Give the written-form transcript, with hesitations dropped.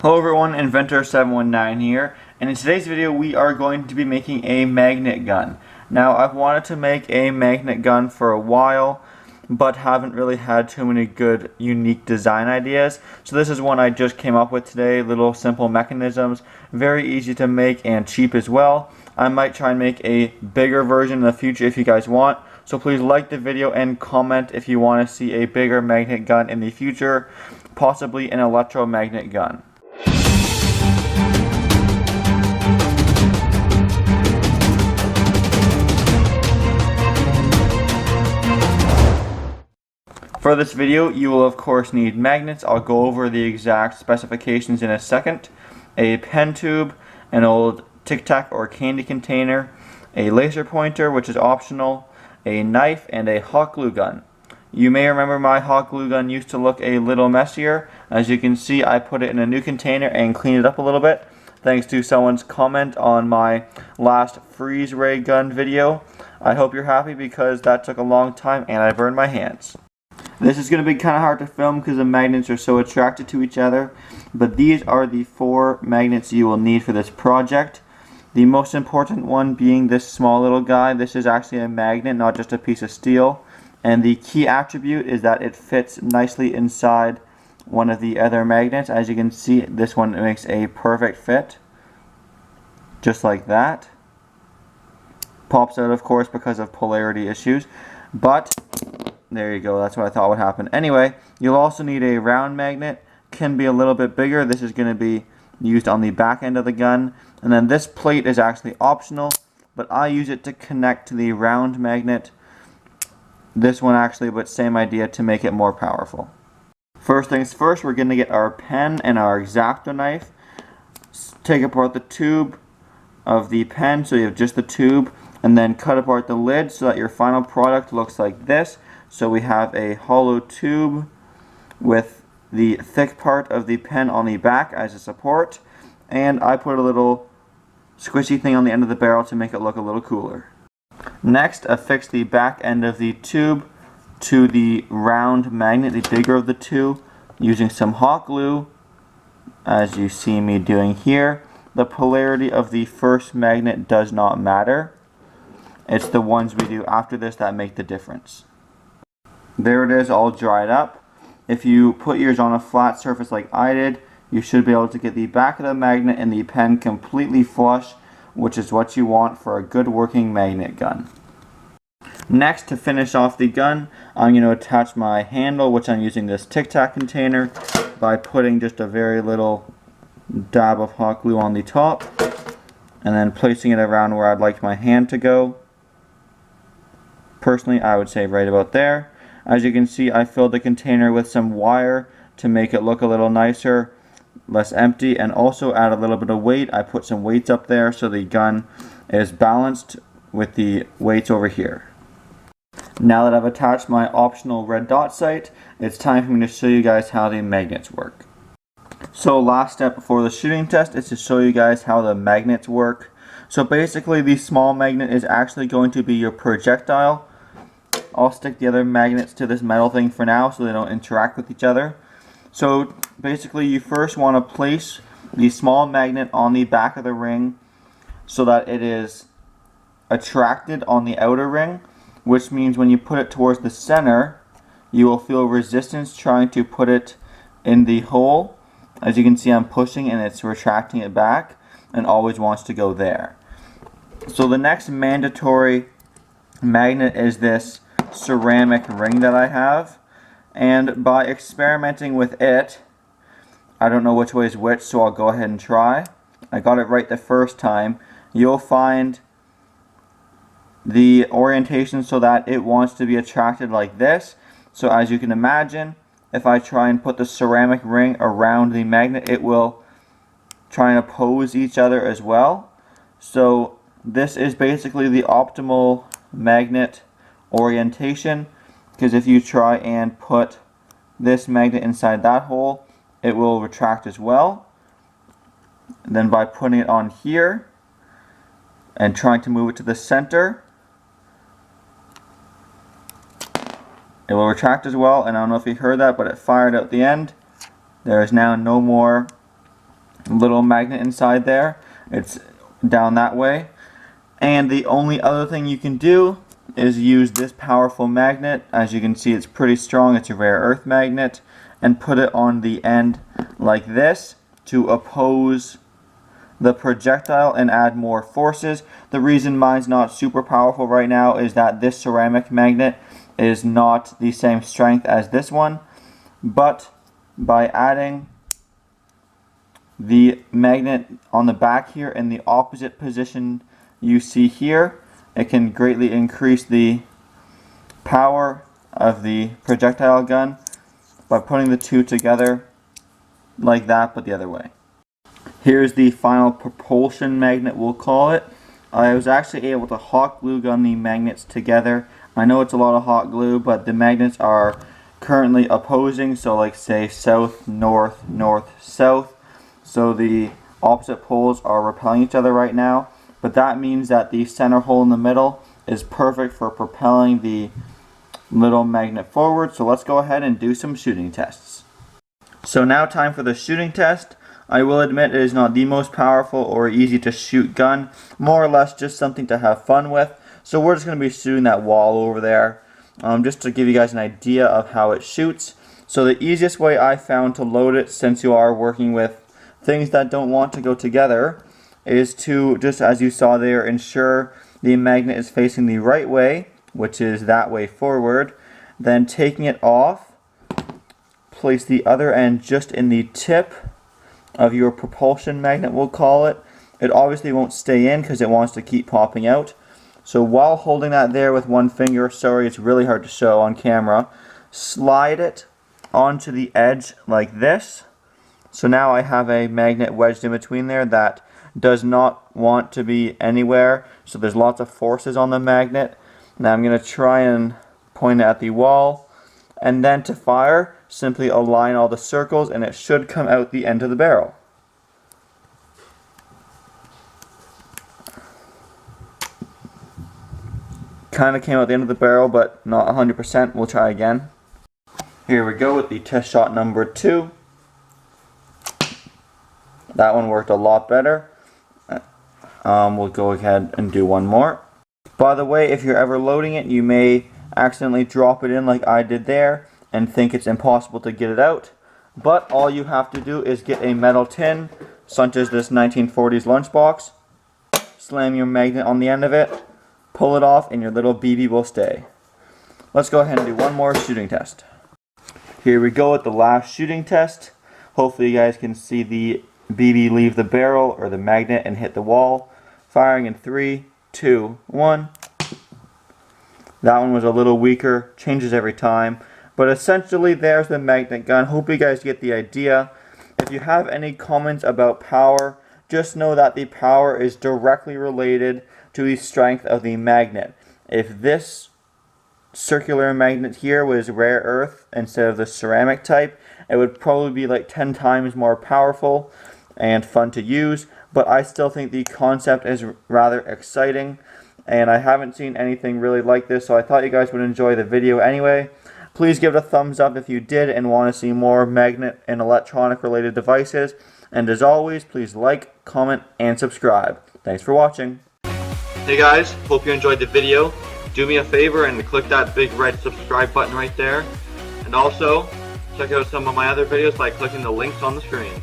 Hello everyone, Inventor719 here, and in today's video we are going to be making a magnet gun. Now I've wanted to make a magnet gun for a while, but haven't really had too many good unique design ideas. So this is one I just came up with today, little simple mechanisms, very easy to make and cheap as well. I might try and make a bigger version in the future if you guys want. So please like the video and comment if you want to see a bigger magnet gun in the future, possibly an electromagnet gun. For this video, you will of course need magnets. I'll go over the exact specifications in a second. A pen tube, an old Tic Tac or candy container, a laser pointer, which is optional, a knife, and a hot glue gun. You may remember my hot glue gun used to look a little messier. As you can see, I put it in a new container and cleaned it up a little bit, thanks to someone's comment on my last freeze ray gun video. I hope you're happy because that took a long time and I burned my hands. This is going to be kind of hard to film because the magnets are so attracted to each other, but these are the 4 magnets you will need for this project. The most important one being this small little guy. This is actually a magnet, not just a piece of steel. And the key attribute is that it fits nicely inside one of the other magnets. As you can see, this one makes a perfect fit. Just like that. Pops out, of course, because of polarity issues. But there you go, that's what I thought would happen. Anyway, you'll also need a round magnet. Can be a little bit bigger. This is going to be used on the back end of the gun. And then this plate is actually optional, but I use it to connect to the round magnet. This one actually, but same idea to make it more powerful. First things first, we're going to get our pen and our X-Acto knife. Take apart the tube of the pen, so you have just the tube, and then cut apart the lid so that your final product looks like this. So we have a hollow tube with the thick part of the pen on the back as a support, and I put a little squishy thing on the end of the barrel to make it look a little cooler. Next, affix the back end of the tube to the round magnet, the bigger of the two, using some hot glue, as you see me doing here. The polarity of the first magnet does not matter. It's the ones we do after this that make the difference. There it is, all dried up. If you put yours on a flat surface like I did, you should be able to get the back of the magnet and the pen completely flush, which is what you want for a good working magnet gun. Next, to finish off the gun, I'm going to attach my handle, which I'm using this Tic Tac container, by putting just a very little dab of hot glue on the top, and then placing it around where I'd like my hand to go. Personally, I would say right about there. As you can see, I filled the container with some wire to make it look a little nicer, less empty, and also add a little bit of weight. I put some weights up there so the gun is balanced with the weights over here. Now that I've attached my optional red dot sight, it's time for me to show you guys how the magnets work. So last step before the shooting test is to show you guys how the magnets work. So basically the small magnet is actually going to be your projectile. I'll stick the other magnets to this metal thing for now so they don't interact with each other. So basically you first want to place the small magnet on the back of the ring so that it is attracted on the outer ring, which means when you put it towards the center, you will feel resistance trying to put it in the hole. As you can see, I'm pushing and it's retracting it back and always wants to go there. So the next mandatory magnet is this ceramic ring that I have, and by experimenting with it, I don't know which way is which, so I'll go ahead and try. I got it right the first time. You'll find the orientation so that it wants to be attracted like this. So as you can imagine, if I try and put the ceramic ring around the magnet, it will try and oppose each other as well. So this is basically the optimal magnet orientation, because if you try and put this magnet inside that hole, it will retract as well. And then by putting it on here and trying to move it to the center, it will retract as well. And I don't know if you heard that, but it fired out the end. There is now no more little magnet inside there. It's down that way. And the only other thing you can do is use this powerful magnet. As you can see, it's pretty strong. It's a rare earth magnet. And put it on the end like this to oppose the projectile and add more forces. The reason mine's not super powerful right now is that this ceramic magnet is not the same strength as this one. But by adding the magnet on the back here in the opposite position you see here, it can greatly increase the power of the projectile gun by putting the two together like that, but the other way. Here's the final propulsion magnet, we'll call it. I was actually able to hot glue gun the magnets together. I know it's a lot of hot glue, but the magnets are currently opposing, so like say south, north, north, south. So the opposite poles are repelling each other right now, but that means that the center hole in the middle is perfect for propelling the little magnet forward. So let's go ahead and do some shooting tests. So now time for the shooting test. I will admit it is not the most powerful or easy to shoot gun, more or less just something to have fun with. So we're just going to be shooting that wall over there, just to give you guys an idea of how it shoots. So the easiest way I found to load it, since you are working with things that don't want to go together, is to, just as you saw there, ensure the magnet is facing the right way, which is that way forward. Then taking it off, place the other end just in the tip of your propulsion magnet, we'll call it. It obviously won't stay in because it wants to keep popping out. So while holding that there with one finger, sorry it's really hard to show on camera, slide it onto the edge like this. So now I have a magnet wedged in between there that does not want to be anywhere. So there's lots of forces on the magnet. Now I'm going to try and point it at the wall. And then to fire, simply align all the circles and it should come out the end of the barrel. Kind of came out the end of the barrel, but not 100%. We'll try again. Here we go with the test shot number 2. That one worked a lot better. We'll go ahead and do one more. By the way, if you're ever loading it, you may accidentally drop it in like I did there and think it's impossible to get it out. But all you have to do is get a metal tin, such as this 1940s lunchbox, slam your magnet on the end of it, pull it off, and your little BB will stay. Let's go ahead and do one more shooting test. Here we go with the last shooting test. Hopefully you guys can see the BB leave the barrel or the magnet and hit the wall. Firing in 3, 2, 1. That one was a little weaker, changes every time. But essentially there's the magnet gun. Hope you guys get the idea. If you have any comments about power, just know that the power is directly related to the strength of the magnet. If this circular magnet here was rare earth instead of the ceramic type, it would probably be like 10 times more powerful and fun to use. But I still think the concept is rather exciting, and I haven't seen anything really like this, so I thought you guys would enjoy the video anyway. Please give it a thumbs up if you did and want to see more magnet and electronic related devices. And as always, please like, comment, and subscribe. Thanks for watching. Hey guys, hope you enjoyed the video. Do me a favor and click that big red subscribe button right there. And also, check out some of my other videos by clicking the links on the screen.